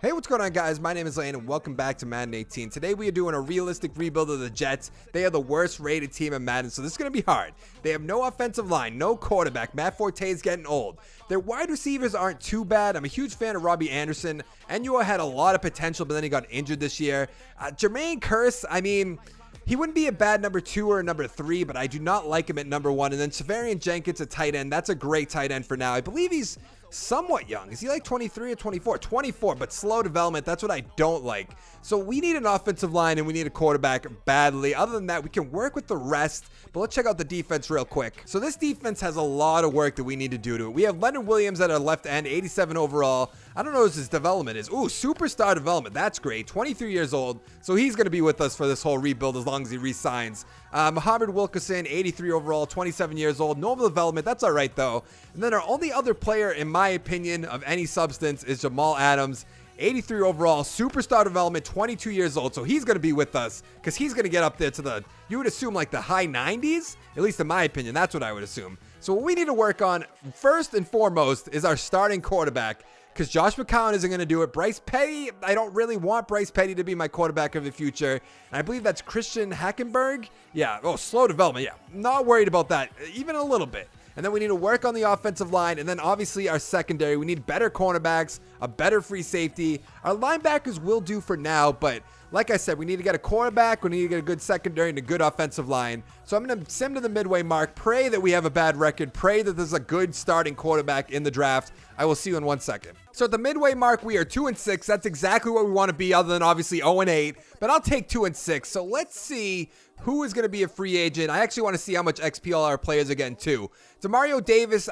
Hey, what's going on, guys? My name is Lane and welcome back to Madden 18. Today we are doing a realistic rebuild of the Jets. They are the worst rated team in Madden, so this is going to be hard. They have no offensive line, no quarterback. Matt Forte is getting old. Their wide receivers aren't too bad. I'm a huge fan of Robbie Anderson. NUO had a lot of potential, but then he got injured this year. Jermaine Kearse, I mean, he wouldn't be a bad number 2 or a number 3, but I do not like him at number 1. And then Severian Jenkins, a tight end. That's a great tight end for now. I believe he's somewhat young. Is he like 23 or 24? 24, but slow development. That's what I don't like. So we need an offensive line and we need a quarterback badly. Other than that, we can work with the rest. But let's check out the defense real quick. So this defense has a lot of work that we need to do to it. We have Leonard Williams at our left end, 87 overall. I don't know what his development is. Ooh, superstar development. That's great. 23 years old. So he's going to be with us for this whole rebuild as long as he re-signs. Muhammad Wilkerson, 83 overall, 27 years old. Normal development. That's all right, though. And then our only other player, in my opinion, of any substance is Jamal Adams. 83 overall, superstar development, 22 years old. So he's going to be with us because he's going to get up there to the, you would assume, like the high 90s, at least in my opinion. That's what I would assume. So what we need to work on first and foremost is our starting quarterback, because Josh McCown isn't going to do it. Bryce Petty, I don't really want Bryce Petty to be my quarterback of the future. And I believe that's Christian Hackenberg. Yeah, oh, slow development. Yeah, not worried about that, even a little bit. And then we need to work on the offensive line. And then obviously our secondary, we need better cornerbacks, a better free safety. Our linebackers will do for now, but like I said, we need to get a quarterback, we need to get a good secondary and a good offensive line. So I'm going to sim to the midway mark, pray that we have a bad record, pray that there's a good starting quarterback in the draft. I will see you in 1 second. So at the midway mark, we are 2-6. That's exactly what we want to be, other than obviously 0-8. But I'll take 2-6. So let's see who is going to be a free agent. I actually want to see how much XP all our players are getting too. Demario Davis,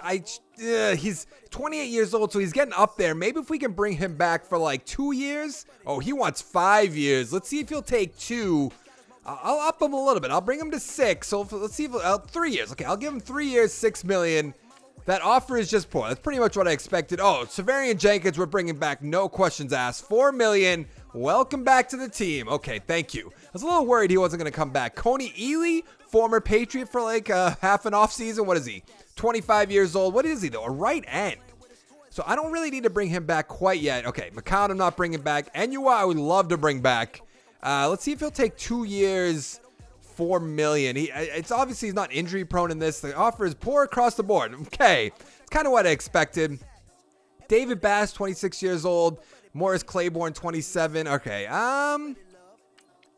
he's 28 years old, so he's getting up there. Maybe if we can bring him back for like 2 years. Oh, he wants 5 years. Let's see if he'll take 2. I'll up him a little bit. I'll bring him to 6. So let's see if 3 years. Okay, I'll give him 3 years, $6 million. That offer is just poor. That's pretty much what I expected. Oh, Severian Jenkins, we're bringing back, no questions asked. $4 million. Welcome back to the team. Okay, thank you. I was a little worried he wasn't going to come back. Coney Ely, former Patriot for like half an off season. What is he? 25 years old. What is he though? A right end. So I don't really need to bring him back quite yet. Okay, McCown I'm not bringing back. NUO I would love to bring back. Let's see if he'll take 2 years, $4 million. It's obviously he's not injury prone in this. The offer is poor across the board. Okay, it's kind of what I expected. David Bass, 26 years old. Morris Claiborne, 27. Okay,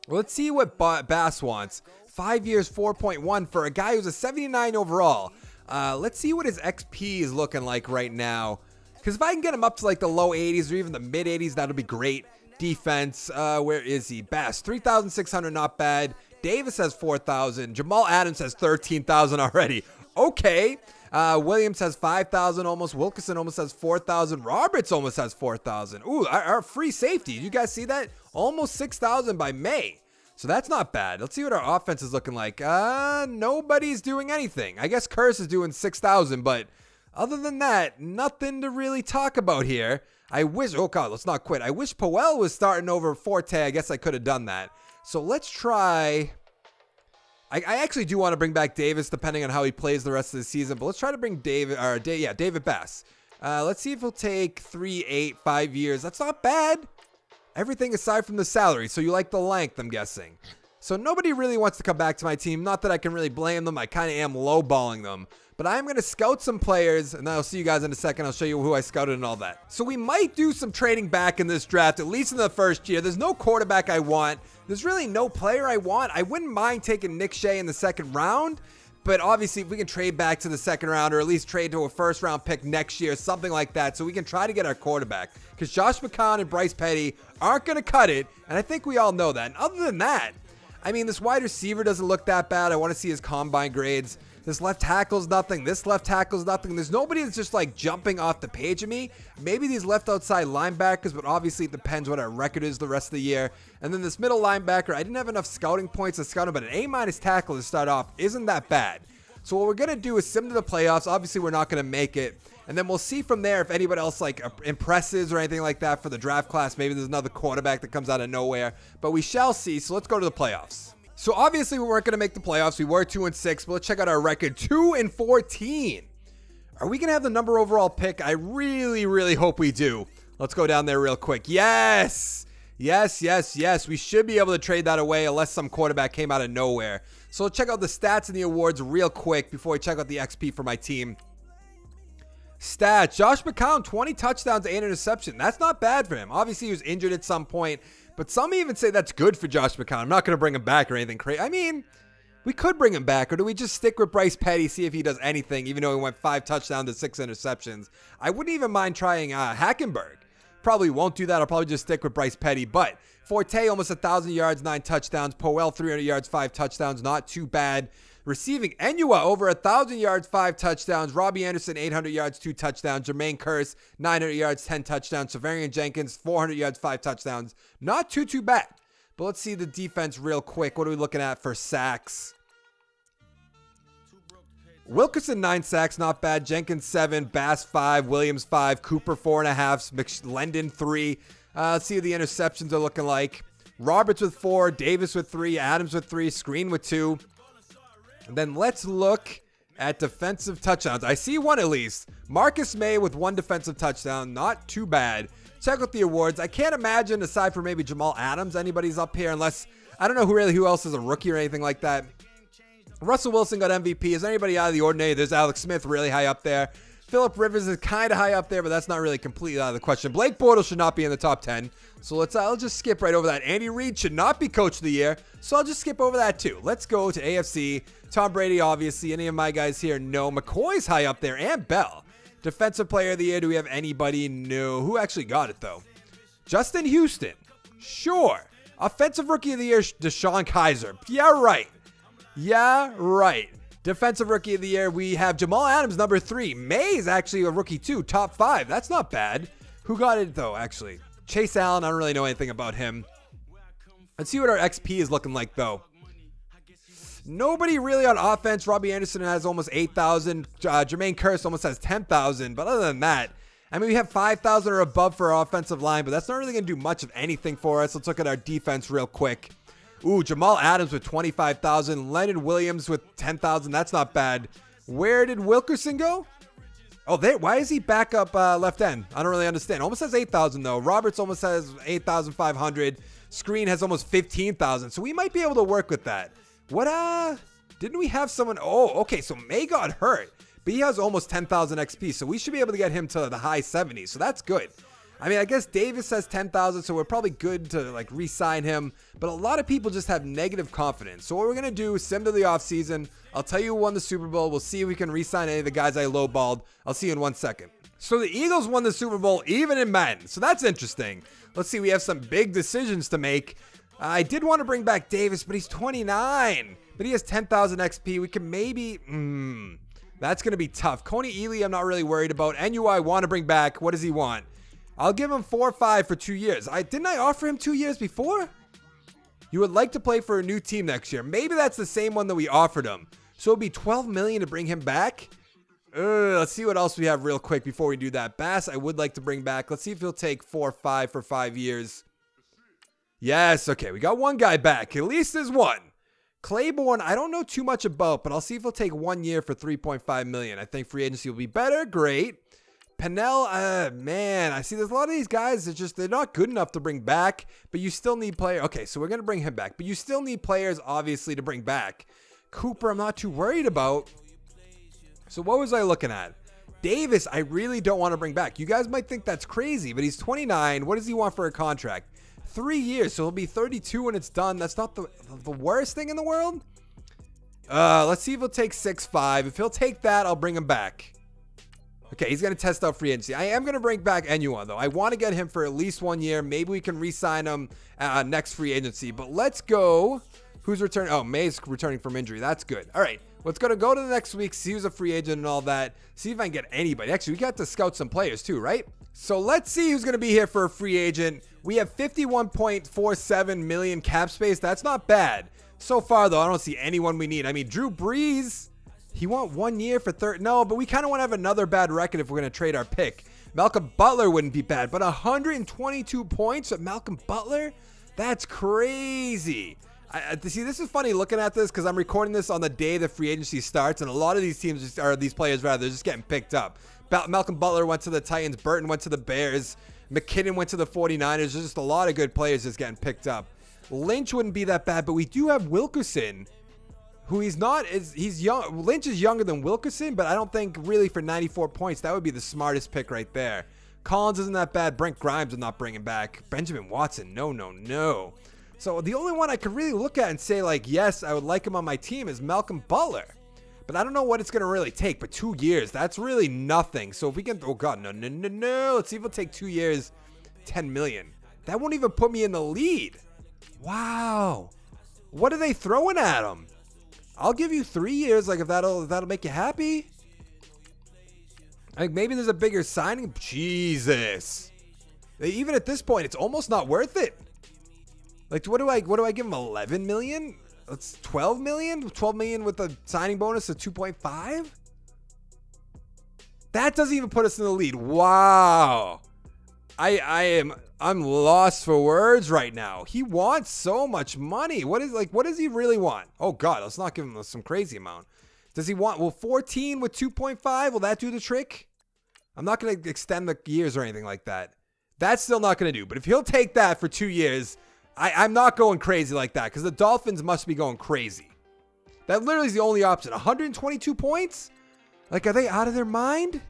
let's see what Bass wants. 5 years, 4.1 for a guy who's a 79 overall. Let's see what his XP is looking like right now. Because if I can get him up to like the low 80s or even the mid 80s, that'll be great. Defense, where is he? Bass, 3,600, not bad. Davis has 4,000. Jamal Adams has 13,000 already. Okay. Williams has 5,000 almost. Wilkerson almost has 4,000. Roberts almost has 4,000. Ooh, our free safety. You guys see that? Almost 6,000 by May. So that's not bad. Let's see what our offense is looking like. Nobody's doing anything. I guess Kearse is doing 6,000, but other than that, nothing to really talk about here. I wish, oh God, let's not quit. I wish Powell was starting over Forte. I guess I could have done that. So let's try. I actually do want to bring back Davis depending on how he plays the rest of the season, but let's try to bring David Bass. Let's see if he'll take 3, 8, 5 years. That's not bad. Everything aside from the salary. So you like the length, I'm guessing. So nobody really wants to come back to my team. Not that I can really blame them. I kind of am lowballing them. But I'm going to scout some players, and I'll see you guys in a second. I'll show you who I scouted and all that. So we might do some trading back in this draft, at least in the first year. There's no quarterback I want. There's really no player I want. I wouldn't mind taking Nick Shea in the second round, but obviously if we can trade back to the second round or at least trade to a first round pick next year, something like that, so we can try to get our quarterback. Because Josh McCown and Bryce Petty aren't going to cut it, and I think we all know that. And other than that, I mean, this wide receiver doesn't look that bad. I want to see his combine grades. This left tackle's nothing. This left tackle's nothing. There's nobody that's just like jumping off the page of me. Maybe these left outside linebackers, but obviously it depends what our record is the rest of the year. And then this middle linebacker, I didn't have enough scouting points to scout him, but an A- tackle to start off isn't that bad. So what we're going to do is sim to the playoffs. Obviously, we're not going to make it. And then we'll see from there if anybody else like impresses or anything like that for the draft class. Maybe there's another quarterback that comes out of nowhere. But we shall see. So let's go to the playoffs. So obviously we weren't going to make the playoffs. We were 2-6, but let's check out our record. 2-14. Are we going to have the number overall pick? I really, really hope we do. Let's go down there real quick. Yes! Yes, yes, yes. We should be able to trade that away unless some quarterback came out of nowhere. So let's check out the stats and the awards real quick before we check out the XP for my team. Stats. Josh McCown, 20 touchdowns, 8 interceptions. That's not bad for him. Obviously, he was injured at some point, but some even say that's good for Josh McCown. I'm not going to bring him back or anything crazy. I mean, we could bring him back, or do we just stick with Bryce Petty, see if he does anything, even though he went 5 touchdowns to 6 interceptions? I wouldn't even mind trying Hackenberg. Probably won't do that. I'll probably just stick with Bryce Petty, but Forte, almost 1,000 yards, 9 touchdowns. Powell, 300 yards, 5 touchdowns. Not too bad. Receiving, Enua, over 1,000 yards, 5 touchdowns. Robbie Anderson, 800 yards, 2 touchdowns. Jermaine Kearse, 900 yards, 10 touchdowns. Severian Jenkins, 400 yards, 5 touchdowns. Not too bad. But let's see the defense real quick. What are we looking at for sacks? Wilkerson, 9 sacks, not bad. Jenkins, 7. Bass, 5. Williams, 5. Cooper, 4.5. McLendon, 3. Let's see what the interceptions are looking like. Roberts with 4. Davis with 3. Adams with 3. Screen with 2. And then let's look at defensive touchdowns. I see one at least. Marcus May with 1 defensive touchdown. Not too bad. Check out the awards. I can't imagine, aside from maybe Jamal Adams, anybody's up here unless, I don't know who else is a rookie or anything like that. Russell Wilson got MVP. Is there anybody out of the ordinary? There's Alex Smith really high up there. Phillip Rivers is kind of high up there, but that's not really completely out of the question. Blake Bortles should not be in the top 10. So I'll just skip right over that. Andy Reid should not be coach of the year. So I'll just skip over that too. Let's go to AFC. Tom Brady, obviously. Any of my guys here? No. McCoy's high up there, and Bell. Defensive player of the year. Do we have anybody? No. Who actually got it though? Justin Houston. Sure. Offensive rookie of the year, Deshaun Kaiser. Yeah, right. Yeah, right. Defensive rookie of the year, we have Jamal Adams, number 3. May is actually a rookie too, top 5. That's not bad. Who got it though, actually? Chase Allen, I don't really know anything about him. Let's see what our XP is looking like though. Nobody really on offense. Robbie Anderson has almost 8,000. Jermaine Kearse almost has 10,000. But other than that, I mean, we have 5,000 or above for our offensive line, but that's not really going to do much of anything for us. Let's look at our defense real quick. Ooh, Jamal Adams with 25,000. Leonard Williams with 10,000. That's not bad. Where did Wilkerson go? Oh, why is he back up left end? I don't really understand. Almost has 8,000 though. Roberts almost has 8,500. Screen has almost 15,000. So we might be able to work with that. What, didn't we have someone? Oh, okay. So May got hurt, but he has almost 10,000 XP. So we should be able to get him to the high 70s. So that's good. I mean, I guess Davis has 10,000, so we're probably good to like re-sign him. But a lot of people just have negative confidence. So what we're going to do is sim to the offseason. I'll tell you who won the Super Bowl. We'll see if we can re-sign any of the guys I lowballed. I'll see you in 1 second. So the Eagles won the Super Bowl even in Madden. So that's interesting. Let's see. We have some big decisions to make. I did want to bring back Davis, but he's 29. But he has 10,000 XP. We can maybe... that's going to be tough. Coney Ely, I'm not really worried about. NUI, I want to bring back. What does he want? I'll give him 4 or 5 for 2 years. Didn't I offer him 2 years before? You would like to play for a new team next year. Maybe that's the same one that we offered him. So it'll be $12 million to bring him back. Let's see what else we have real quick before we do that. Bass, I would like to bring back. Let's see if he'll take 4 or 5 for 5 years. Yes, okay, we got one guy back. At least there's one. Claiborne, I don't know too much about, but I'll see if he'll take 1 year for $3.5 million. I think free agency will be better. Great. Pennell, man, I see there's a lot of these guys that they're not good enough to bring back, but you still need players. Okay, so we're going to bring him back, but you still need players, obviously, to bring back. Cooper, I'm not too worried about. So what was I looking at? Davis, I really don't want to bring back. You guys might think that's crazy, but he's 29. What does he want for a contract? 3 years, so he'll be 32 when it's done. That's not the worst thing in the world. Let's see if he'll take 6.5. If he'll take that, I'll bring him back. Okay, he's going to test out free agency. I am going to bring back Enua, though. I want to get him for at least 1 year. Maybe we can re-sign him next free agency. But let's go. Who's returning? Oh, May's returning from injury. That's good. All right, let's go to the next week, see who's a free agent and all that. See if I can get anybody. Actually, we got to scout some players too, right? So let's see who's going to be here for a free agent. We have 51.47 million cap space. That's not bad. So far, though, I don't see anyone we need. I mean, Drew Brees, he want 1 year for 30. No, but we kind of want to have another bad record if we're going to trade our pick. Malcolm Butler wouldn't be bad, but 122 points with Malcolm Butler? That's crazy. See, this is funny looking at this because I'm recording this on the day the free agency starts, and a lot of these teams, these players rather, they're just getting picked up. Malcolm Butler went to the Titans. Burton went to the Bears. McKinnon went to the 49ers. There's just a lot of good players just getting picked up. Lynch wouldn't be that bad, but we do have Wilkerson, who he's young. Lynch is younger than Wilkerson, but I don't think really for 94 points, that would be the smartest pick right there. Collins isn't that bad. Brent Grimes I'm not bringing back. Benjamin Watson, no. So the only one I could really look at and say, like, yes, I would like him on my team is Malcolm Butler. But I don't know what it's going to really take. But 2 years, that's really nothing. So if we can, oh God, no. Let's see if it'll take 2 years, 10 million. That won't even put me in the lead. Wow. What are they throwing at him? I'll give you 3 years, like if that'll make you happy. Like maybe there's a bigger signing. Jesus. Even at this point, it's almost not worth it. Like what do I give him? 11 million? That's 12 million? 12 million with a signing bonus of 2.5? That doesn't even put us in the lead. Wow. I'm lost for words right now. He wants so much money. What does he really want? Oh God, let's not give him some crazy amount. Does he want, 14 with 2.5? Will that do the trick? I'm not going to extend the years or anything like that. That's still not going to do. But if he'll take that for 2 years, I'm not going crazy like that because the Dolphins must be going crazy. That literally is the only option. 122 points? Like, are they out of their mind?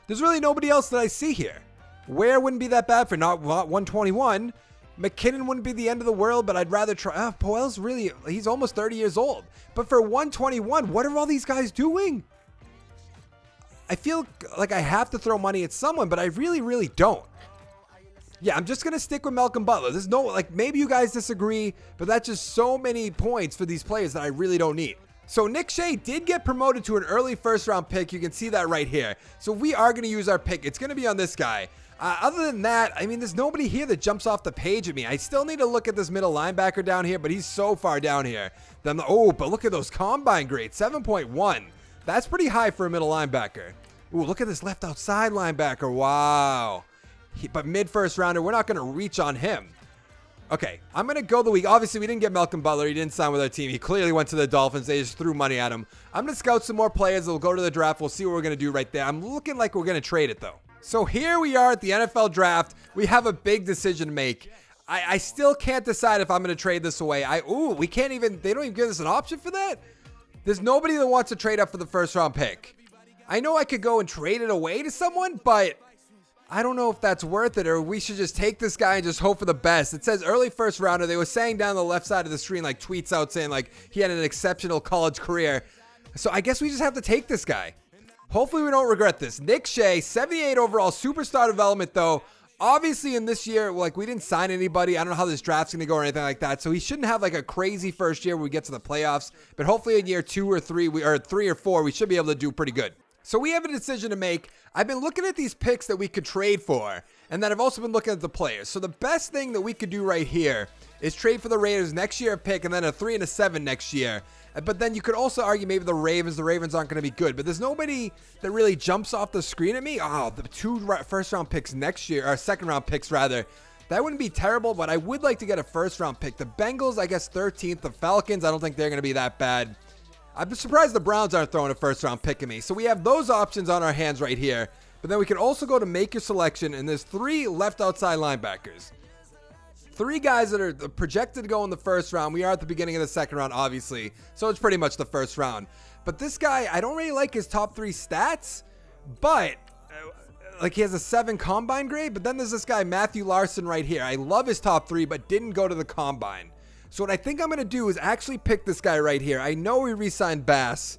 There's really nobody else that I see here. Ware wouldn't be that bad for not 121. McKinnon wouldn't be the end of the world, but I'd rather try. Poel's really, he's almost 30 years old. But for 121, what are all these guys doing? I feel like I have to throw money at someone, but I really don't. Yeah, I'm just going to stick with Malcolm Butler. There's no, like, maybe you guys disagree, but that's just so many points for these players that I really don't need. So Nick Shea did get promoted to an early first-round pick. You can see that right here. So we are going to use our pick. It's going to be on this guy. Other than that, I mean, there's nobody here that jumps off the page at me. I still need to look at this middle linebacker down here, but he's so far down here. Oh, but look at those combine grades, 7.1. That's pretty high for a middle linebacker. Ooh, look at this left outside linebacker. Wow. But mid-first rounder, we're not going to reach on him. Okay, I'm going to go the week. Obviously, we didn't get Malcolm Butler. He didn't sign with our team. He clearly went to the Dolphins. They just threw money at him. I'm going to scout some more players. We'll go to the draft. We'll see what we're going to do right there. I'm looking like we're going to trade it, though. So here we are at the NFL draft. We have a big decision to make. I still can't decide if I'm going to trade this away. We can't even, they don't even give us an option for that? There's nobody that wants to trade up for the first-round pick. I know I could go and trade it away to someone, but I don't know if that's worth it, or we should just take this guy and just hope for the best. It says early first rounder. They were saying down the left side of the screen, like tweets out saying like he had an exceptional college career. So I guess we just have to take this guy. Hopefully we don't regret this. Nick Shea, 78 overall, superstar development though. Obviously in this year, like we didn't sign anybody. I don't know how this draft's going to go or anything like that. So he shouldn't have like a crazy first year where we get to the playoffs. But hopefully in year 2 or 3, or 3 or 4, we should be able to do pretty good. So we have a decision to make. I've been looking at these picks that we could trade for, and then I've also been looking at the players. So the best thing that we could do right here is trade for the Raiders next year a pick, and then a 3 and a 7 next year. But then you could also argue maybe the Ravens aren't going to be good. But there's nobody that really jumps off the screen at me. Oh, the 2 first-round picks next year, or second-round picks rather. That wouldn't be terrible, but I would like to get a first-round pick. The Bengals, I guess 13th. The Falcons, I don't think they're going to be that bad. I'm surprised the Browns aren't throwing a first-round pick at me. So we have those options on our hands right here. But then we can also go to make your selection, and there's 3 left outside linebackers. 3 guys that are projected to go in the first round. We are at the beginning of the second round, obviously. So it's pretty much the first round. But this guy, I don't really like his top 3 stats. But, like, he has a 7 combine grade. But then there's this guy, Matthew Larson, right here. I love his top 3, but didn't go to the combine. So what I think I'm going to do is actually pick this guy right here. I know we re-signed Bass.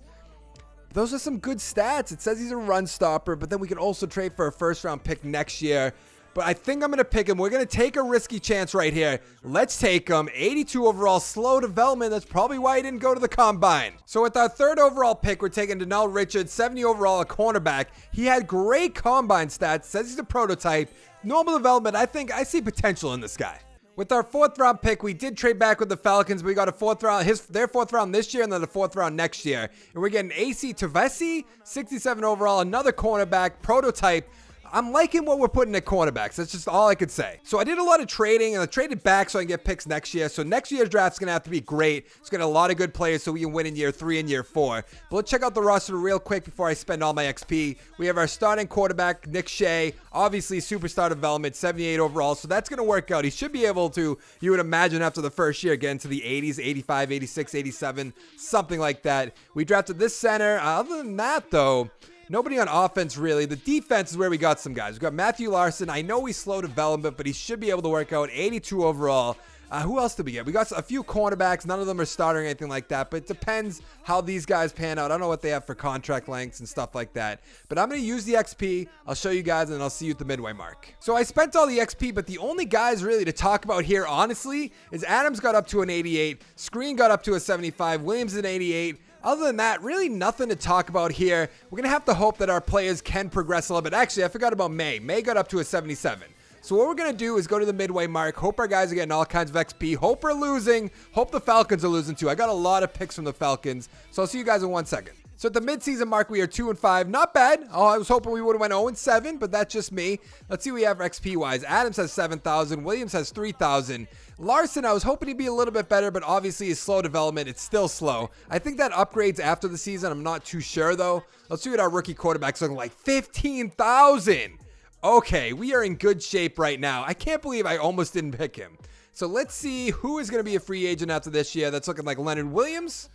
Those are some good stats. It says he's a run stopper, but then we can also trade for a first-round pick next year. But I think I'm going to pick him. We're going to take a risky chance right here. Let's take him. 82 overall, slow development. That's probably why he didn't go to the combine. So with our 3rd overall pick, we're taking Donnell Richards, 70 overall, a cornerback. He had great combine stats. Says he's a prototype. Normal development. I think I see potential in this guy. With our 4th round pick, we did trade back with the Falcons. We got a 4th round, their 4th round this year, and then the 4th round next year. And we're getting AC Tavesi, 67 overall, another cornerback, prototype. I'm liking what we're putting at cornerbacks. That's just all I could say. So I did a lot of trading, and I traded back so I can get picks next year. So next year's draft's going to have to be great. It's going to have a lot of good players so we can win in year 3 and year 4. But let's check out the roster real quick before I spend all my XP. We have our starting quarterback, Nick Shea. Obviously, superstar development, 78 overall. So that's going to work out. He should be able to, you would imagine after the first year, get into the 80s, 85, 86, 87, something like that. We drafted this center. Other than that, though, nobody on offense, really. The defense is where we got some guys. We've got Matthew Larson. I know he's slow development, but he should be able to work out. 82 overall. Who else did we get? We got a few cornerbacks. None of them are starting or anything like that, but it depends how these guys pan out. I don't know what they have for contract lengths and stuff like that, but I'm going to use the XP. I'll show you guys, and I'll see you at the midway mark. So I spent all the XP, but the only guys really to talk about here, honestly, is Adams got up to an 88. Screen got up to a 75. Williams an 88. Other than that, really nothing to talk about here. We're going to have to hope that our players can progress a little bit. Actually, I forgot about May. May got up to a 77. So what we're going to do is go to the midway mark. Hope our guys are getting all kinds of XP. Hope we're losing. Hope the Falcons are losing too. I got a lot of picks from the Falcons. So I'll see you guys in 1 second. So at the midseason mark, we are 2-5. Not bad. Oh, I was hoping we would have went 0-7, but that's just me. Let's see what we have XP-wise. Adams has 7,000. Williams has 3,000. Larson, I was hoping he'd be a little bit better, but obviously his slow development, it's still slow. I think that upgrades after the season. I'm not too sure, though. Let's see what our rookie quarterback's looking like. 15,000. Okay, we are in good shape right now. I can't believe I almost didn't pick him. So let's see who is going to be a free agent after this year. That's looking like Leonard Williams.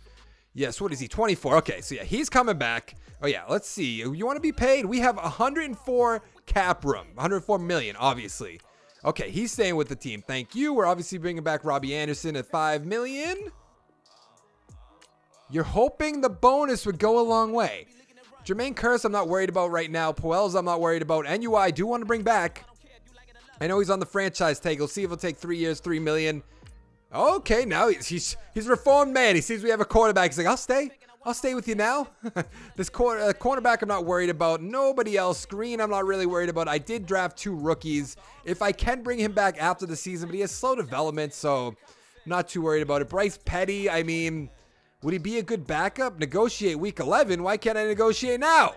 Yes, what is he? 24. Okay, so yeah, he's coming back. Oh yeah, let's see. You want to be paid? We have 104 cap room. 104 million, obviously. Okay, he's staying with the team. Thank you. We're obviously bringing back Robbie Anderson at 5 million. You're hoping the bonus would go a long way. Jermaine Kearse, I'm not worried about right now. Puel's, I'm not worried about. NUI, I do want to bring back. I know he's on the franchise tag. We'll see if it'll take 3 years, 3 million. Okay, now he's reformed man. He sees we have a quarterback. He's like, I'll stay with you now. This cornerback I'm not worried about. Nobody else. Screen I'm not really worried about. I did draft 2 rookies. If I can bring him back after the season, but he has slow development, so not too worried about it. Bryce Petty, I mean, would he be a good backup? Negotiate week 11. Why can't I negotiate now?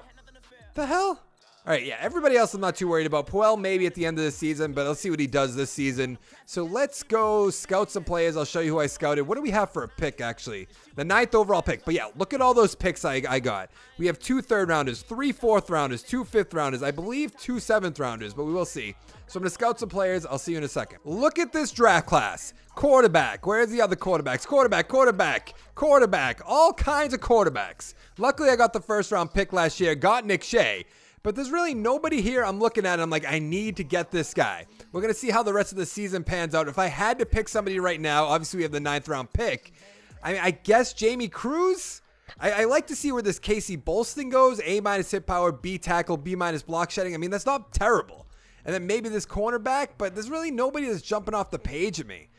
The hell? All right, yeah, everybody else I'm not too worried about. Puel maybe at the end of the season, but let's see what he does this season. So let's go scout some players. I'll show you who I scouted. What do we have for a pick, actually? The 9th overall pick. But yeah, look at all those picks I got. We have 2 third-rounders, 3 fourth-rounders, 2 fifth-rounders, I believe 2 seventh-rounders, but we will see. So I'm going to scout some players. I'll see you in a second. Look at this draft class. Quarterback. Where's the other quarterbacks? Quarterback. All kinds of quarterbacks. Luckily, I got the first-round pick last year. Got Nick Shea. But there's really nobody here I'm looking at. I'm like, I need to get this guy. We're going to see how the rest of the season pans out. If I had to pick somebody right now, obviously we have the 9th round pick. I mean, I guess Jamie Cruz. I like to see where this Casey Bolston goes. A- hit power, B tackle, B- block shedding. I mean, that's not terrible. And then maybe this cornerback, but there's really nobody that's jumping off the page at me.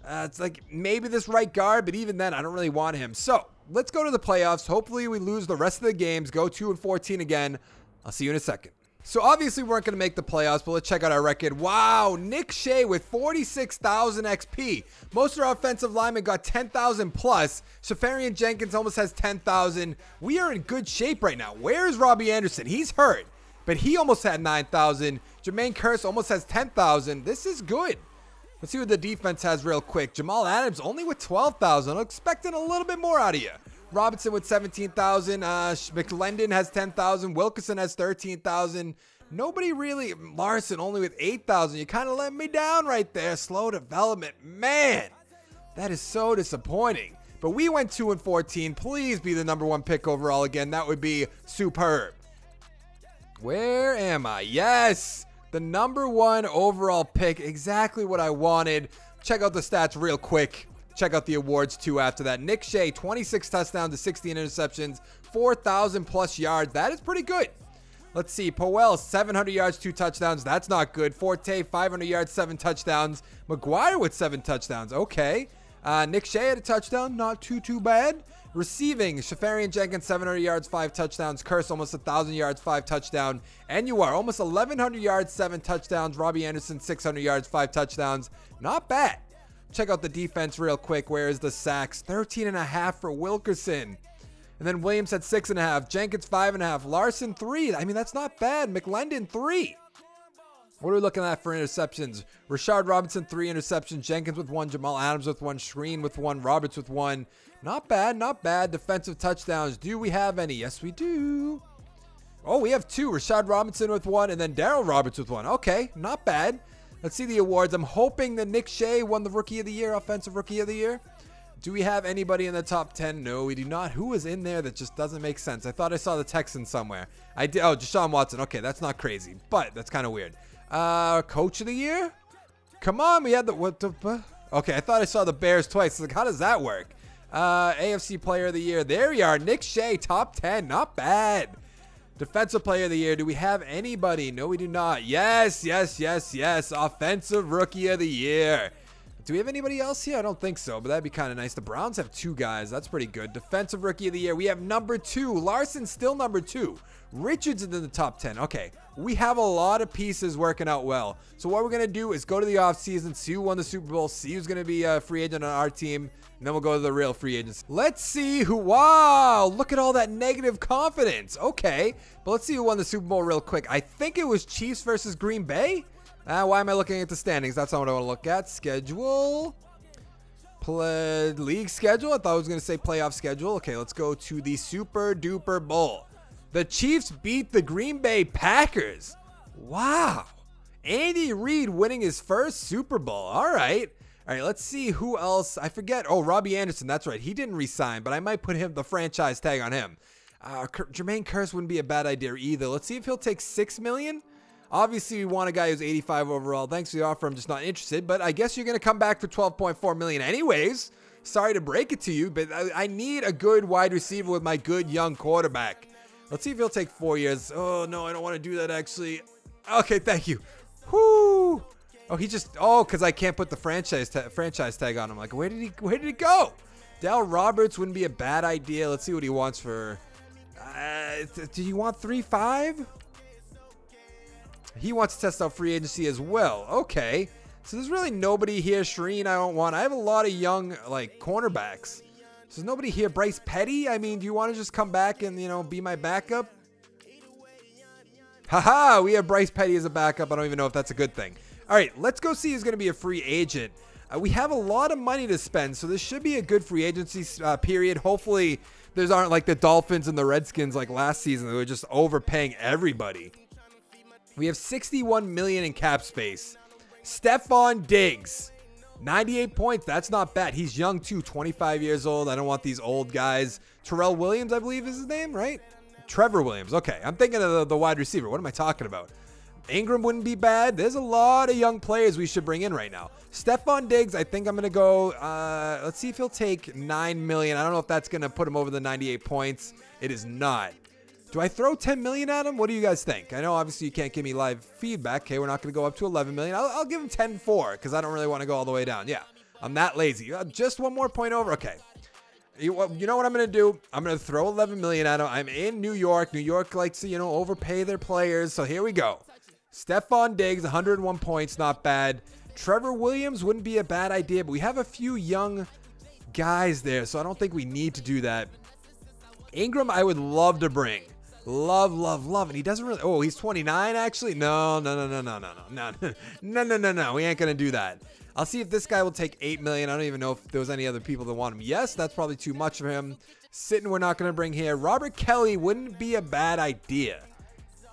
It's like maybe this right guard, but even then, I don't really want him. So let's go to the playoffs. Hopefully we lose the rest of the games, go 2-14 again. I'll see you in a second. So obviously we weren't going to make the playoffs, but let's check out our record. Wow, Nick Shea with 46,000 XP. Most of our offensive linemen got 10,000 plus. Safarian Jenkins almost has 10,000. We are in good shape right now. Where's Robbie Anderson? He's hurt, but he almost had 9,000. Jermaine Kearse almost has 10,000. This is good. Let's see what the defense has real quick. Jamal Adams only with 12,000. I'm expecting a little bit more out of you. Robinson with 17,000. McLendon has 10,000. Wilkinson has 13,000. Nobody really. Larson only with 8,000. You kind of let me down right there. Slow development. Man, that is so disappointing. But we went 2-14. Please be the #1 pick overall again. That would be superb. Where am I? Yes, the #1 overall pick. Exactly what I wanted. Check out the stats real quick. Check out the awards too after that. Nick Shea, 26 touchdowns to 16 interceptions, 4,000 plus yards. That is pretty good. Let's see. Puel, 700 yards, 2 touchdowns. That's not good. Forte, 500 yards, 7 touchdowns. McGuire with 7 touchdowns. Okay. Nick Shea had a touchdown. Not too bad. Receiving, Safarian Jenkins, 700 yards, 5 touchdowns. Kearse, almost 1,000 yards, 5 touchdowns. NUR, almost 1,100 yards, 7 touchdowns. Robbie Anderson, 600 yards, 5 touchdowns. Not bad. Check out the defense real quick. Where is the sacks? 13.5 for Wilkerson. And then Williams had 6.5. Jenkins 5.5. Larson 3. I mean, that's not bad. McLendon 3. What are we looking at for interceptions? Rashard Robinson, 3 interceptions. Jenkins with 1. Jamal Adams with 1. Screen with 1. Roberts with 1. Not bad, not bad. Defensive touchdowns. Do we have any? Yes, we do. Oh, we have 2. Rashard Robinson with 1, and then Darryl Roberts with 1. Okay, not bad. Let's see the awards. I'm hoping that Nick Shea won the Rookie of the Year, Offensive Rookie of the Year. Do we have anybody in the top 10? No, we do not. Who is in there that just doesn't make sense? I thought I saw the Texans somewhere. I did. Oh, Deshaun Watson. Okay, that's not crazy, but that's kind of weird. Coach of the Year? Come on, we had the what the okay, I thought I saw the Bears twice. Like, how does that work? AFC Player of the Year. There we are. Nick Shea, top 10. Not bad. Defensive Player of the Year. Do we have anybody? No, we do not. Yes, yes, yes, yes. Offensive Rookie of the Year. Do we have anybody else here? I don't think so, but that'd be kind of nice. The Browns have 2 guys. That's pretty good. Defensive Rookie of the Year. We have number 2. Larson still number 2. Richards in the top 10. Okay, we have a lot of pieces working out well. So what we're going to do is go to the offseason, see who won the Super Bowl, see who's going to be a free agent on our team, and then we'll go to the real free agents. Let's see who, wow, look at all that negative confidence. Okay, but let's see who won the Super Bowl real quick. I think it was Chiefs versus Green Bay. Why am I looking at the standings? That's not what I want to look at. Schedule. League schedule. I thought I was going to say playoff schedule. Okay, let's go to the Super Duper Bowl. The Chiefs beat the Green Bay Packers. Wow. Andy Reid winning his first Super Bowl. All right. All right, let's see who else. I forget. Oh, Robbie Anderson. That's right. He didn't resign, but I might put the franchise tag on him. Jermaine Kearse wouldn't be a bad idea either. Let's see if he'll take $6 million. Obviously, we want a guy who's 85 overall. Thanks for the offer. I'm just not interested, but I guess you're going to come back for $12.4 million anyways. Sorry to break it to you, but I need a good wide receiver with my good young quarterback. Let's see if he'll take 4 years. Oh, no, I don't want to do that, actually. Okay, thank you. Whoo. Oh, he just, because I can't put the franchise tag on him. Like, where did he go? Darryl Roberts wouldn't be a bad idea. Let's see what he wants for, do you want 3.5? He wants to test out free agency as well. Okay. So there's really nobody here. Shreen, I don't want. I have a lot of young, like, cornerbacks. So there's nobody here. Bryce Petty, I mean, do you want to just come back and, you know, be my backup? Haha, we have Bryce Petty as a backup. I don't even know if that's a good thing. All right, let's go see who's going to be a free agent. We have a lot of money to spend, so this should be a good free agency period. Hopefully, there's aren't like the Dolphins and the Redskins like last season. They were just overpaying everybody. We have $61 million in cap space. Stephon Diggs, 98 points. That's not bad. He's young too, 25 years old. I don't want these old guys. Terrell Williams, I believe is his name, right? Trevor Williams. Okay, I'm thinking of the wide receiver. What am I talking about? Ingram wouldn't be bad. There's a lot of young players we should bring in right now. Stephon Diggs, I think I'm going to go, let's see if he'll take $9 million. I don't know if that's going to put him over the 98 points. It is not. Do I throw $10 million at him? What do you guys think? I know obviously you can't give me live feedback. Okay, we're not going to go up to $11 million. I'll give him 10.4 because I don't really want to go all the way down. Yeah, I'm that lazy. Just one more point over. Okay. You know what I'm going to do? I'm going to throw $11 million at him. I'm in New York. New York likes to, overpay their players. So here we go. Stephon Diggs, 101 points. Not bad. Trevor Williams wouldn't be a bad idea, but we have a few young guys there, so I don't think we need to do that. Ingram, I would love to bring. Love. And he doesn't really, he's 29 actually? No. We ain't going to do that. I'll see if this guy will take $8 million. I don't even know if there was any other people that want him. Yes, that's probably too much for him. Sitting, we're not going to bring here. Robert Kelly wouldn't be a bad idea.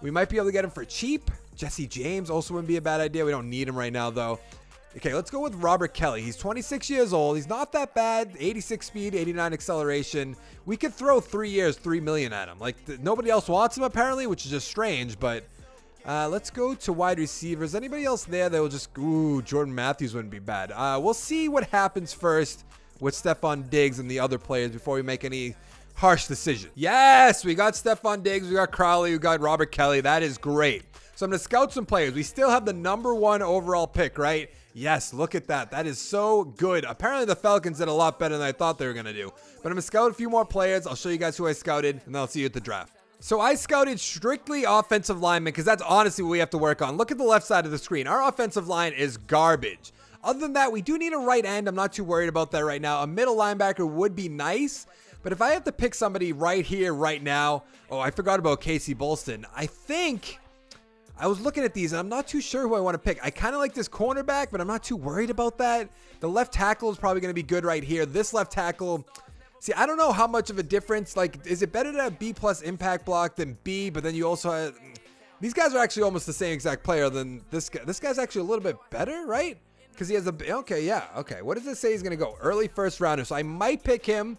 We might be able to get him for cheap. Jesse James also wouldn't be a bad idea. We don't need him right now, though. Okay, let's go with Robert Kelly. He's 26 years old. He's not that bad. 86 speed, 89 acceleration. We could throw 3 years, $3 million at him. Like, nobody else wants him, apparently, which is just strange, but let's go to wide receivers. Anybody else there that will just, Jordan Mathis wouldn't be bad. We'll see what happens first with Stephon Diggs and the other players before we make any harsh decision. Yes, we got Stephon Diggs, we got Crowley, we got Robert Kelly. That is great. So I'm going to scout some players. We still have the #1 overall pick, right? Yes, look at that. That is so good. Apparently the Falcons did a lot better than I thought they were going to do. But I'm going to scout a few more players. I'll show you guys who I scouted, and then I'll see you at the draft. So I scouted strictly offensive linemen because that's honestly what we have to work on. Look at the left side of the screen. Our offensive line is garbage. Other than that, we do need a right end. I'm not too worried about that right now. A middle linebacker would be nice. But if I have to pick somebody right here, right now, I forgot about Casey Bolston. I think I was looking at these, and I'm not too sure who I want to pick. I kind of like this cornerback, but I'm not too worried about that. The left tackle is probably going to be good right here. This left tackle, see, I don't know how much of a difference. Like, is it better to have B plus impact block than B? But then you also have, these guys are actually almost the same exact player than this guy. This guy's actually a little bit better, right? Because he has a, okay, yeah, okay. What does it say he's going to go? Early first rounder. So I might pick him.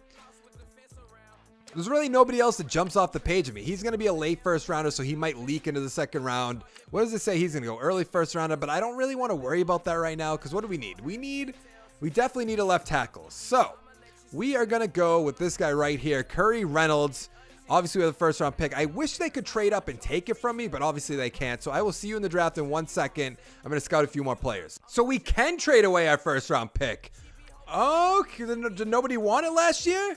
There's really nobody else that jumps off the page of me. He's going to be a late first rounder, so he might leak into the second round. What does it say? He's going to go early first rounder, but I don't really want to worry about that right now because what do we need? We definitely need a left tackle. So we are going to go with this guy right here, Curry Reynolds. Obviously, we have the first round pick. I wish they could trade up and take it from me, but obviously they can't. So I will see you in the draft in 1 second. I'm going to scout a few more players. So we can trade away our first round pick. Oh, did nobody want it last year?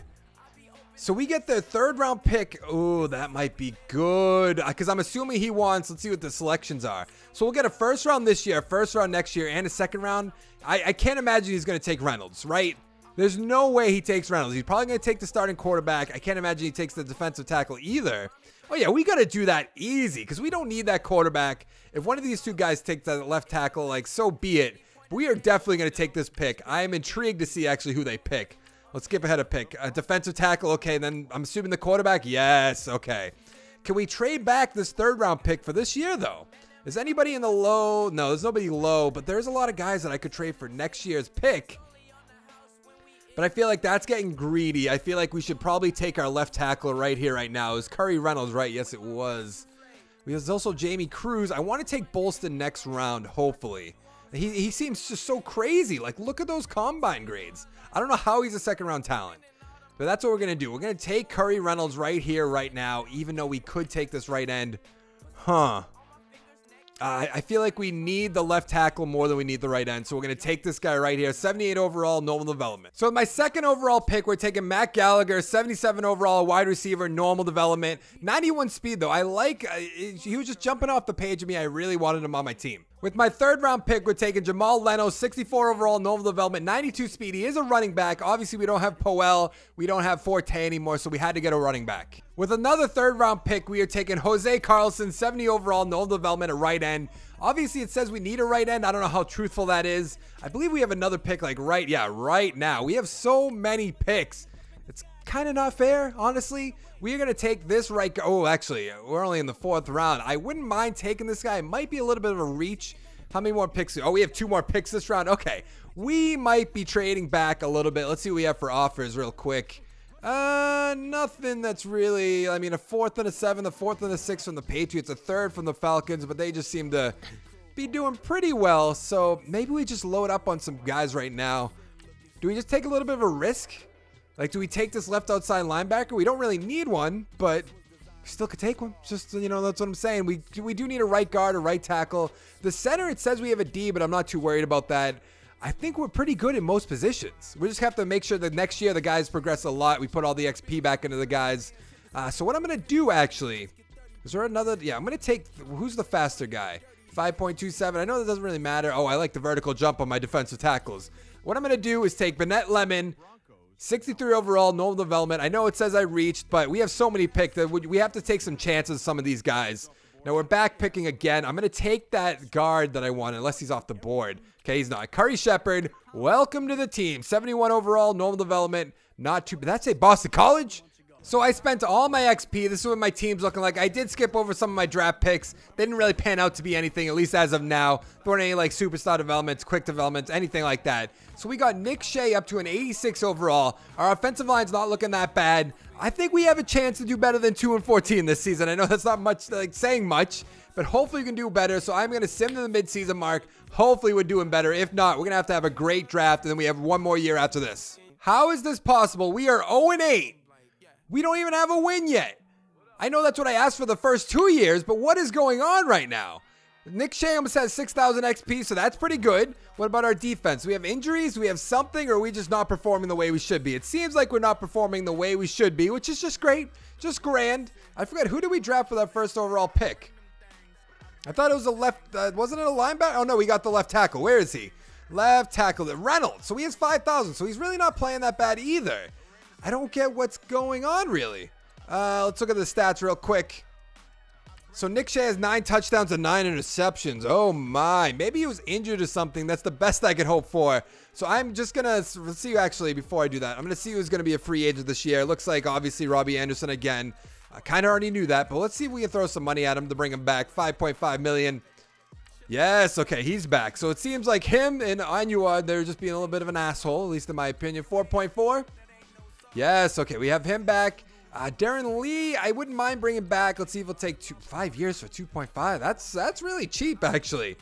So we get the third round pick. Oh, that might be good because I'm assuming he wants, let's see what the selections are. So we'll get a first round this year, first round next year, and a second round. I can't imagine he's going to take Reynolds, right? There's no way he takes Reynolds. He's probably going to take the starting quarterback. I can't imagine he takes the defensive tackle either. Oh, yeah, we got to do that easy because we don't need that quarterback. If one of these two guys takes the left tackle, like, so be it. We are definitely going to take this pick. I am intrigued to see actually who they pick. Let's skip ahead a pick. A defensive tackle, okay, then I'm assuming the quarterback. Yes, okay. Can we trade back this third round pick for this year, though? Is anybody in the low? No, there's nobody low, but there's a lot of guys that I could trade for next year's pick. But I feel like that's getting greedy. I feel like we should probably take our left tackle right here, right now. Is Curry Reynolds right? Yes, it was. There's also Jamie Cruz. I want to take Bolston next round, hopefully. He seems just so crazy. Like, look at those combine grades. I don't know how he's a second round talent. But that's what we're going to do. We're going to take Curry Reynolds right here, right now, even though we could take this right end. Huh. I feel like we need the left tackle more than we need the right end. So we're going to take this guy right here. 78 overall, normal development. So with my second overall pick, we're taking Matt Gallagher. 77 overall, wide receiver, normal development. 91 speed, though. I like, he was just jumping off the page of me. I really wanted him on my team. With my third round pick, we're taking Jamal Leno, 64 overall, normal development, 92 speed. He is a running back. Obviously, we don't have Powell. We don't have Forte anymore, so we had to get a running back. With another third round pick, we are taking Jose Carlson, 70 overall, normal development, a right end. Obviously, it says we need a right end. I don't know how truthful that is. I believe we have another pick like right now. We have so many picks. It's kind of not fair, honestly. We are going to take this right guard. Oh, actually, we're only in the fourth round. I wouldn't mind taking this guy. It might be a little bit of a reach. How many more picks? Oh, we have 2 more picks this round. Okay, we might be trading back a little bit. Let's see what we have for offers real quick. Nothing that's really, I mean, a 4th and a 7th, a 4th and a 6th from the Patriots, a 3rd from the Falcons, but they just seem to be doing pretty well. So maybe we just load up on some guys right now. Do we just take a little bit of a risk? Like, do we take this left outside linebacker? We don't really need one, but we still could take one. Just, you know, that's what I'm saying. We do need a right guard, a right tackle. The center, it says we have a D, but I'm not too worried about that. I think we're pretty good in most positions. We just have to make sure that next year the guys progress a lot. We put all the XP back into the guys. So what I'm going to do, actually, is there another? Yeah, I'm going to take, who's the faster guy? 5.27. I know that doesn't really matter. Oh, I like the vertical jump on my defensive tackles. What I'm going to do is take Bennett Lemon, 63 overall, normal development. I know it says I reached, but we have so many picks that we have to take some chances with some of these guys. Now we're back picking again. I'm going to take that guard that I want, unless he's off the board. Okay, he's not. Curry Shepard, welcome to the team. 71 overall, normal development. Not too, but that's a Boston College. So I spent all my XP. This is what my team's looking like. I did skip over some of my draft picks. They didn't really pan out to be anything, at least as of now. There weren't any like superstar developments, quick developments, anything like that. So we got Nick Shea up to an 86 overall. Our offensive line's not looking that bad. I think we have a chance to do better than 2-14 this season. I know that's not much, like saying much, but hopefully we can do better. So I'm going to sim to the midseason mark. Hopefully we're doing better. If not, we're going to have a great draft, and then we have one more year after this. How is this possible? We are 0-8. We don't even have a win yet. I know that's what I asked for the first 2 years, but what is going on right now? Nick Shea almost has 6,000 XP, so that's pretty good. What about our defense? Do we have injuries? Do we have something, or are we just not performing the way we should be? It seems like we're not performing the way we should be, which is just great. Just grand. I forgot, who did we draft for that first overall pick? I thought it was a left, wasn't it a linebacker? Oh no, we got the left tackle. Where is he? Left tackle, Reynolds. So he has 5,000, so he's really not playing that bad either. I don't get what's going on, really. Let's look at the stats real quick. So Nick Shea has 9 touchdowns and 9 interceptions. Oh my, maybe he was injured or something. That's the best I can hope for. So I'm just gonna see, actually, before I do that, I'm gonna see who's gonna be a free agent this year. It looks like obviously Robbie Anderson again. I kind of already knew that, but let's see if we can throw some money at him to bring him back. 5.5 million. Yes, okay, he's back. So it seems like him and Anua, they're just being a little bit of an asshole, at least in my opinion. 4.4. Yes, okay, we have him back. Darren Lee, I wouldn't mind bringing back. Let's see if he'll take 5 years for 2.5. That's really cheap, actually.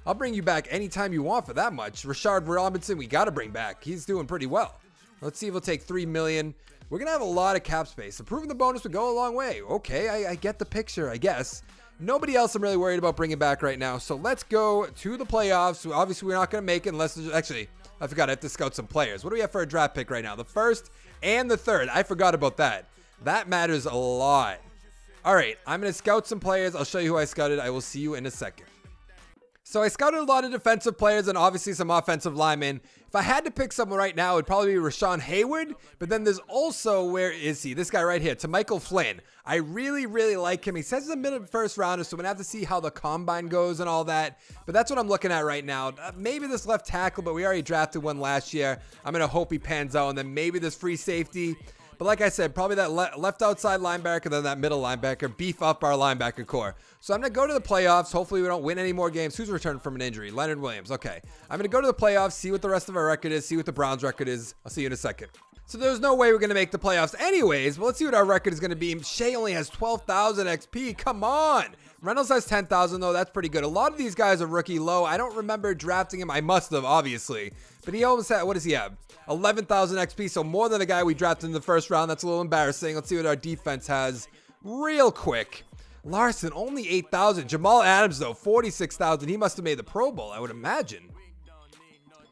I'll bring you back anytime you want for that much. Rashard Robinson, we got to bring back. He's doing pretty well. Let's see if he'll take 3 million. We're going to have a lot of cap space. Improving the bonus would go a long way. Okay, I get the picture, I guess. Nobody else I'm really worried about bringing back right now. So let's go to the playoffs. Obviously, we're not going to make it unless there's... Actually, I forgot I have to scout some players. What do we have for a draft pick right now? The 1st and the 3rd. I forgot about that. That matters a lot. All right, I'm going to scout some players. I'll show you who I scouted. I will see you in a second. So I scouted a lot of defensive players and obviously some offensive linemen. If I had to pick someone right now, it would probably be Rashawn Hayward. But then there's also, where is he? This guy right here, to Michael Flynn. I really, really like him. He says he's a mid-first rounder, so we're going to have to see how the combine goes and all that. But that's what I'm looking at right now. Maybe this left tackle, but we already drafted one last year. I'm going to hope he pans out. And then maybe this free safety. But like I said, probably that left outside linebacker, then that middle linebacker, beef up our linebacker core. So I'm going to go to the playoffs. Hopefully we don't win any more games. Who's returned from an injury? Leonard Williams. Okay. I'm going to go to the playoffs, see what the rest of our record is, see what the Browns record is. I'll see you in a second. So there's no way we're going to make the playoffs anyways, but let's see what our record is going to be. Shea only has 12,000 XP. Come on. Reynolds has 10,000 though. That's pretty good. A lot of these guys are rookie low. I don't remember drafting him. I must have, obviously. But he almost had, what does he have? 11,000 XP, so more than the guy we drafted in the 1st round. That's a little embarrassing. Let's see what our defense has real quick. Larson, only 8,000. Jamal Adams, though, 46,000. He must have made the Pro Bowl, I would imagine.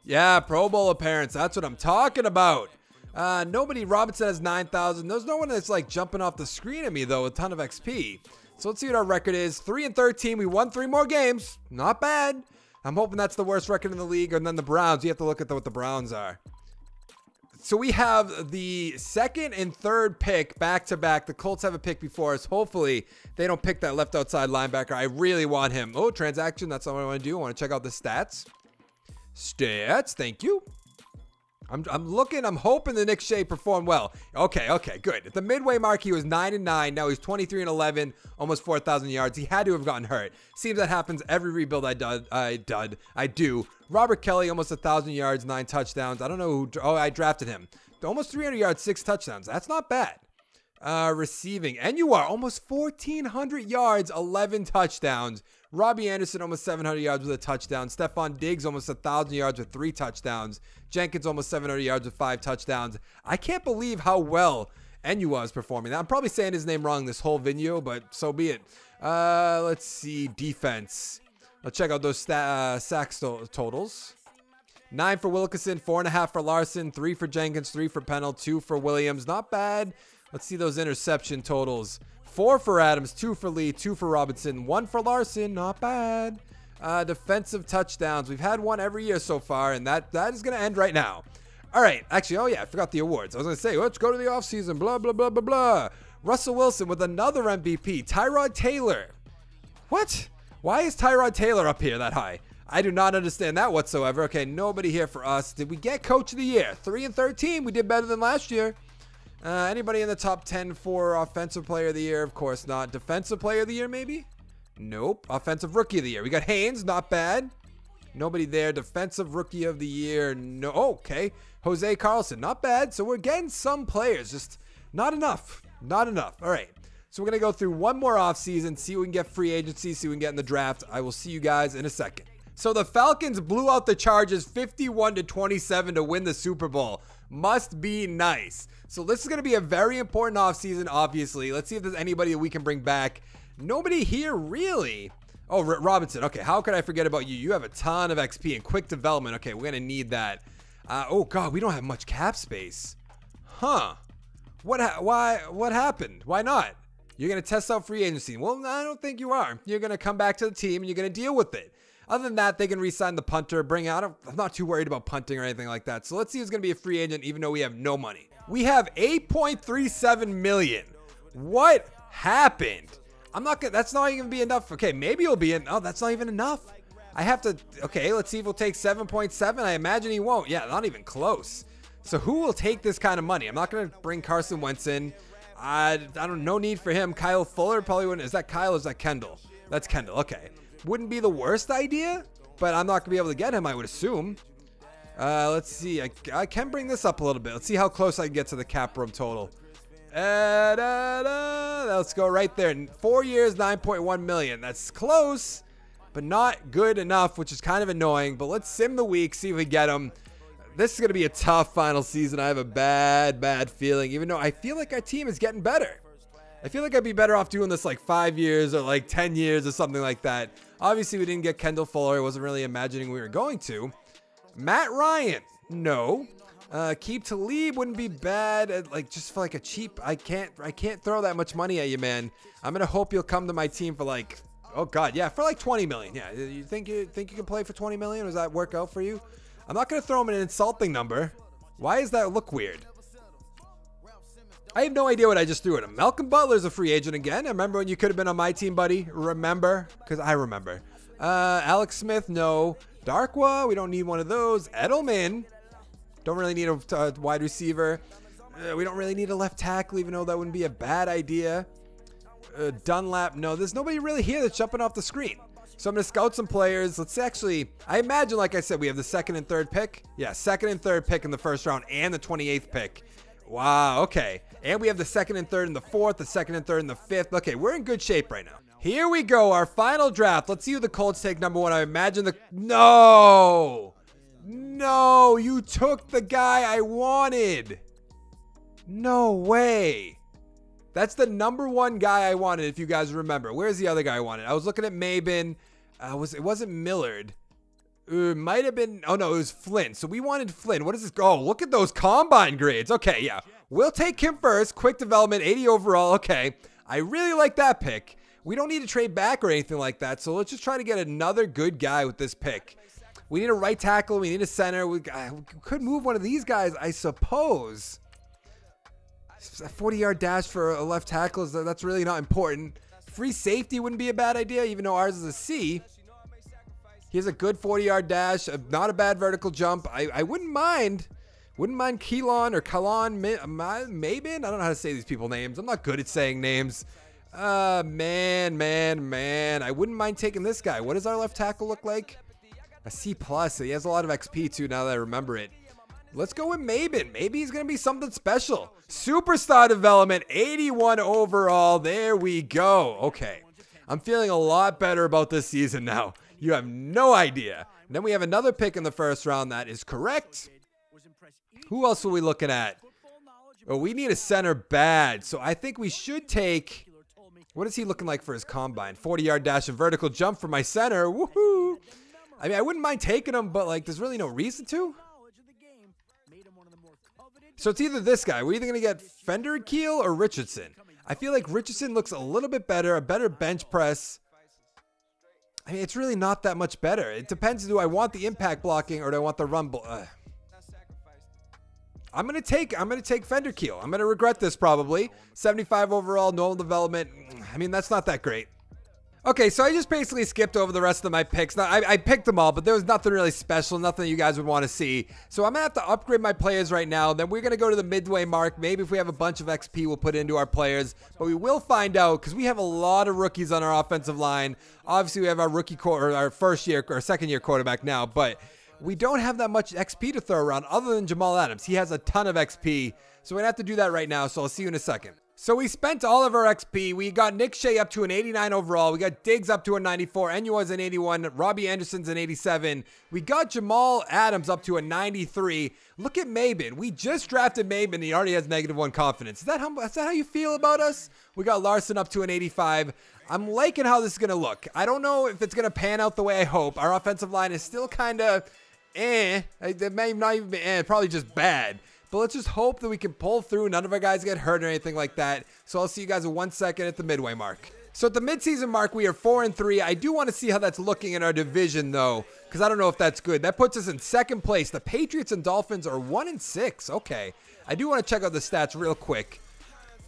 Yeah, Pro Bowl appearance. That's what I'm talking about. Nobody, Robinson has 9,000. There's no one that's like jumping off the screen at me, though, with a ton of XP. So let's see what our record is. 3-13. We won 3 more games. Not bad. I'm hoping that's the worst record in the league. And then the Browns. You have to look at what the Browns are. So we have the 2nd and 3rd pick back-to-back. The Colts have a pick before us. Hopefully, they don't pick that left outside linebacker. I really want him. Oh, transaction. That's not what I want to do. I want to check out the stats. Stats. Thank you. I'm looking. I'm hoping the Nick Shea performed well. Okay, good. At the midway mark, he was 9-9. Now he's 23-11, almost 4,000 yards. He had to have gotten hurt. Seems that happens every rebuild I do. Robert Kelly, almost 1,000 yards, 9 touchdowns. I don't know who. Oh, I drafted him. Almost 300 yards, 6 touchdowns. That's not bad. Receiving. And you are almost 1,400 yards, 11 touchdowns. Robbie Anderson, almost 700 yards with a touchdown. Stephon Diggs, almost 1,000 yards with 3 touchdowns. Jenkins, almost 700 yards with 5 touchdowns. I can't believe how well Enua is performing. I'm probably saying his name wrong this whole video, but so be it. Let's see. Defense. Let's check out those sacks totals. 9 for Wilkinson, 4.5 for Larson, 3 for Jenkins, 3 for Pennell, 2 for Williams. Not bad. Let's see those interception totals. 4 for Adams, 2 for Lee, 2 for Robinson, 1 for Larson. Not bad. Defensive touchdowns. We've had 1 every year so far, and that is going to end right now. All right. Actually, oh yeah, I forgot the awards. I was going to say, let's go to the offseason. Blah, blah, blah, blah, blah. Russell Wilson with another MVP. Tyrod Taylor. What? Why is Tyrod Taylor up here that high? I do not understand that whatsoever. Okay, nobody here for us. Did we get Coach of the Year? 3-13. We did better than last year. Anybody in the top 10 for Offensive Player of the Year? Of course not. Defensive Player of the Year, maybe? Nope. Offensive Rookie of the Year. We got Haynes. Not bad. Nobody there. Defensive Rookie of the Year. No. Okay. Jose Carlson. Not bad. So we're getting some players. Just not enough. Not enough. All right. So we're going to go through one more offseason, see what we can get free agency, see what we can get in the draft. I will see you guys in a second. So the Falcons blew out the Chargers 51-27 to win the Super Bowl. Must be nice. So this is going to be a very important offseason, obviously. Let's see if there's anybody that we can bring back. Nobody here, really. Oh, Robinson. Okay, how could I forget about you? You have a ton of XP and quick development. Okay, we're going to need that. Oh, God, we don't have much cap space. Huh. What happened? Why not? You're going to test out free agency. Well, I don't think you are. You're going to come back to the team and you're going to deal with it. Other than that, they can re-sign the punter, bring out. I'm not too worried about punting or anything like that. So let's see who's going to be a free agent, even though we have no money. We have $8.37 million. What happened? I'm not gonna, that's not even gonna be enough. Okay, maybe it'll be in. Oh, that's not even enough. I have to, okay, let's see if he'll take 7.7. I imagine he won't. Yeah, not even close. So who will take this kind of money? I'm not gonna bring Carson Wentz in. I don't, no need for him. Kyle Fuller probably wouldn't. Is that Kyle or is that Kendall? That's Kendall. Okay. Wouldn't be the worst idea, but I'm not gonna be able to get him, I would assume. Let's see. I can bring this up a little bit. Let's see how close I can get to the cap room total. Let's go right there. 4 years, 9.1 million. That's close, but not good enough, which is kind of annoying. But let's sim the week, see if we get him. This is going to be a tough final season. I have a bad feeling, even though I feel like our team is getting better. I feel like I'd be better off doing this like 5 years or like 10 years or something like that. Obviously, we didn't get Kendall Fuller. I wasn't really imagining we were going to. Matt Ryan, no. Keep Talib wouldn't be bad. Like just for like a cheap, I can't throw that much money at you, man. I'm gonna hope you'll come to my team for like, oh god, yeah, for like 20 million. Yeah, you think you can play for 20 million? Does that work out for you? I'm not gonna throw him an insulting number. Why does that look weird? I have no idea what I just threw at him. Malcolm Butler's a free agent again. I remember when you could have been on my team, buddy. Remember? Because I remember. Alex Smith, no. Darkwa, we don't need one of those. Edelman. Don't really need a wide receiver. We don't really need a left tackle, even though that wouldn't be a bad idea. Dunlap, no. There's nobody really here that's jumping off the screen. So I'm going to scout some players. Let's actually, I imagine, like I said, we have the 2nd and 3rd pick. Yeah, 2nd and 3rd pick in the 1st round and the 28th pick. Wow, okay. And we have the 2nd and 3rd and the 4th, the 2nd and 3rd and the 5th. Okay, we're in good shape right now. Here we go, our final draft. Let's see who the Colts take number 1. I imagine the, no, you took the guy I wanted. No way. That's the number 1 guy I wanted, if you guys remember. Where's the other guy I wanted? I was looking at Mabin. It wasn't Millard. It might have been, oh no, it was Flynn. So we wanted Flynn. What is this? Oh, look at those combine grades. Okay, yeah. We'll take him first. Quick development, 80 overall. Okay. I really like that pick. We don't need to trade back or anything like that. So let's just try to get another good guy with this pick. We need a right tackle. We need a center. We could move one of these guys, I suppose. A 40-yard dash for a left tackle, that's really not important. Free safety wouldn't be a bad idea, even though ours is a C. He has a good 40-yard dash, not a bad vertical jump. I wouldn't mind. Wouldn't mind Keelan or Kalan Mabin. I don't know how to say these people's names. I'm not good at saying names. Man. I wouldn't mind taking this guy. What does our left tackle look like? A C+. He has a lot of XP too, now that I remember it. Let's go with Mabin. Maybe he's going to be something special. Superstar development, 81 overall. There we go. Okay. I'm feeling a lot better about this season now. You have no idea. And then we have another pick in the 1st round. That is correct. Who else are we looking at? Oh, we need a center bad. So I think we should take... What is he looking like for his combine? 40-yard dash and vertical jump for my center. Woohoo! I mean, I wouldn't mind taking him, but like, there's really no reason to. So it's either this guy. We're either going to get Fender Keel or Richardson. I feel like Richardson looks a little bit better, a better bench press. I mean, it's really not that much better. It depends. Do I want the impact blocking or do I want the run? I'm going to take Fender Keel. I'm going to regret this probably. 75 overall, normal development. I mean, that's not that great. Okay, so I just basically skipped over the rest of my picks. Now, I picked them all, but there was nothing really special, nothing you guys would want to see. So I'm going to have to upgrade my players right now. Then we're going to go to the midway mark. Maybe if we have a bunch of XP, we'll put into our players. But we will find out because we have a lot of rookies on our offensive line. Obviously, we have our our 2nd year quarterback now, but we don't have that much XP to throw around other than Jamal Adams. He has a ton of XP. So we're going to have to do that right now. So I'll see you in a second. So we spent all of our XP. We got Nick Shea up to an 89 overall. We got Diggs up to a 94. Enua's an 81. Robbie Anderson's an 87. We got Jamal Adams up to a 93. Look at Mabin. We just drafted Mabin. He already has -1 confidence. Is that how you feel about us? We got Larson up to an 85. I'm liking how this is going to look. I don't know if it's going to pan out the way I hope. Our offensive line is still kind of It may not even be probably just bad. But let's just hope that we can pull through. None of our guys get hurt or anything like that. So I'll see you guys in 1 second at the midway mark. So at the midseason mark, we are 4-3. I do want to see how that's looking in our division, though, because I don't know if that's good. That puts us in 2nd place. The Patriots and Dolphins are 1-6. Okay. I do want to check out the stats real quick.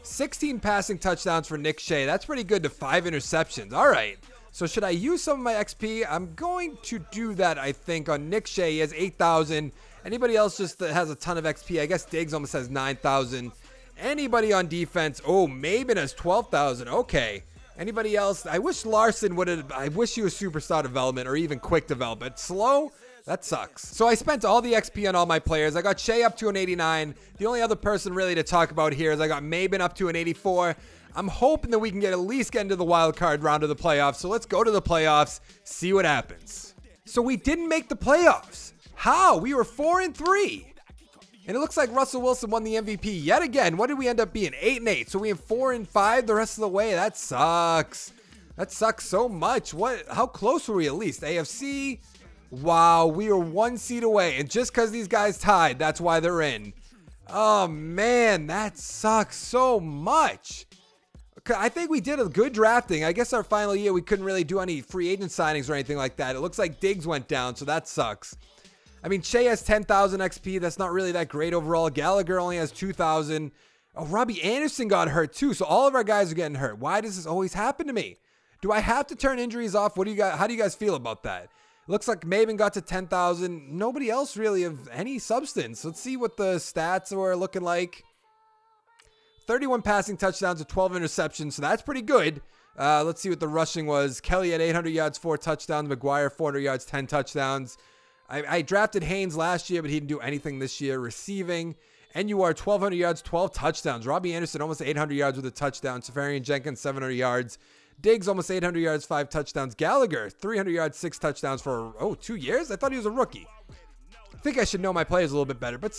16 passing touchdowns for Nick Shea. That's pretty good to 5 interceptions. All right. So should I use some of my XP? I'm going to do that, I think, on Nick Shea. He has 8,000. Anybody else just has a ton of XP? I guess Diggs almost has 9,000. Anybody on defense? Oh, Mabin has 12,000. Okay. Anybody else? I wish Larson would have. I wish he was superstar development or even quick development. Slow? That sucks. So I spent all the XP on all my players. I got Shea up to an 89. The only other person really to talk about here is I got Mabin up to an 84. I'm hoping that we can at least get into the wild card round of the playoffs. So let's go to the playoffs, see what happens. So we didn't make the playoffs. How? We were 4-3. And it looks like Russell Wilson won the MVP yet again. What did we end up being? 8-8. So we have 4-5 the rest of the way. That sucks. That sucks so much. What? How close were we at least? AFC? Wow, we were 1 seed away. And just because these guys tied, that's why they're in. Oh, man, that sucks so much. I think we did a good drafting. I guess our final year, we couldn't really do any free agent signings or anything like that. It looks like Diggs went down, so that sucks. I mean, Shea has 10,000 XP. That's not really that great overall. Gallagher only has 2,000. Oh, Robbie Anderson got hurt too, so all of our guys are getting hurt. Why does this always happen to me? Do I have to turn injuries off? What do you guys? How do you guys feel about that? Looks like Maven got to 10,000. Nobody else really of any substance. Let's see what the stats are looking like. 31 passing touchdowns with 12 interceptions, so that's pretty good. Let's see what the rushing was. Kelly had 800 yards, 4 touchdowns. McGuire, 400 yards, 10 touchdowns. I drafted Haynes last year, but he didn't do anything this year. Receiving, NUR, 1,200 yards, 12 touchdowns. Robbie Anderson, almost 800 yards with a touchdown. Safarian Jenkins, 700 yards. Diggs, almost 800 yards, 5 touchdowns. Gallagher, 300 yards, 6 touchdowns for, 2 years? I thought he was a rookie. I think I should know my players a little bit better, but,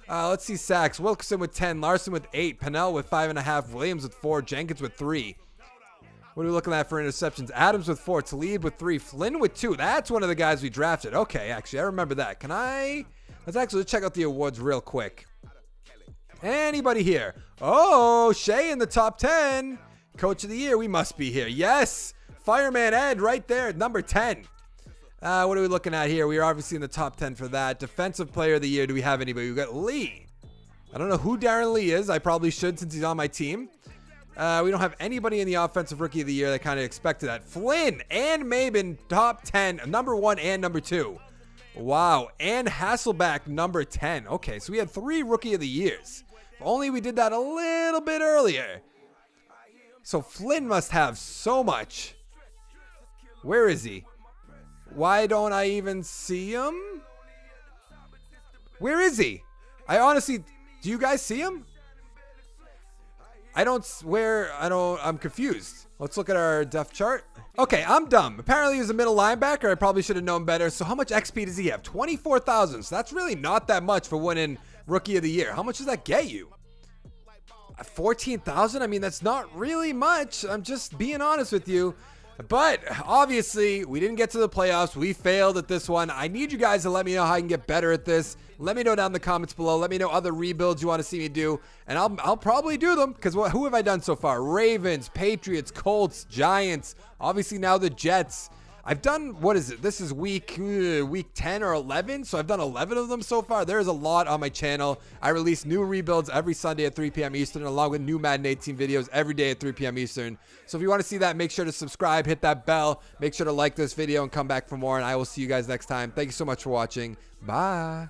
let's see sacks. Wilkerson with 10, Larson with 8, Pennell with 5.5, Williams with 4, Jenkins with 3. What are we looking at for interceptions? Adams with 4, Talib with 3, Flynn with 2. That's one of the guys we drafted. Okay, actually, I remember that. Let's check out the awards real quick. Anybody here? Oh, Shea in the top 10. Coach of the year, we must be here. Yes, Fireman Ed right there, number 10. What are we looking at here? We are obviously in the top 10 for that. Defensive player of the year, do we have anybody? We got Lee. I don't know who Darren Lee is. I probably should since he's on my team. We don't have anybody in the offensive rookie of the year that kind of expected that. Flynn and Mabin, top 10, number 1 and number 2. Wow, and Hasselback, number 10. Okay, so we had 3 rookie of the years. If only we did that a little bit earlier. So Flynn must have so much. Where is he? Why don't I even see him? Where is he? Do you guys see him? I'm confused. Let's look at our depth chart. Okay, I'm dumb. Apparently he's a middle linebacker. I probably should have known better. So how much XP does he have? 24,000. So that's really not that much for winning Rookie of the Year. How much does that get you? 14,000? I mean, that's not really much. I'm just being honest with you. But obviously, we didn't get to the playoffs. We failed at this one. I need you guys to let me know how I can get better at this. Let me know down in the comments below. Let me know other rebuilds you want to see me do. And I'll probably do them because who have I done so far? Ravens, Patriots, Colts, Giants. Obviously now the Jets. I've done, what is it? This is week 10 or 11. So I've done 11 of them so far. There's a lot on my channel. I release new rebuilds every Sunday at 3 p.m. Eastern, along with new Madden 18 videos every day at 3 p.m. Eastern. So if you want to see that, make sure to subscribe, hit that bell, make sure to like this video and come back for more. And I will see you guys next time. Thank you so much for watching. Bye.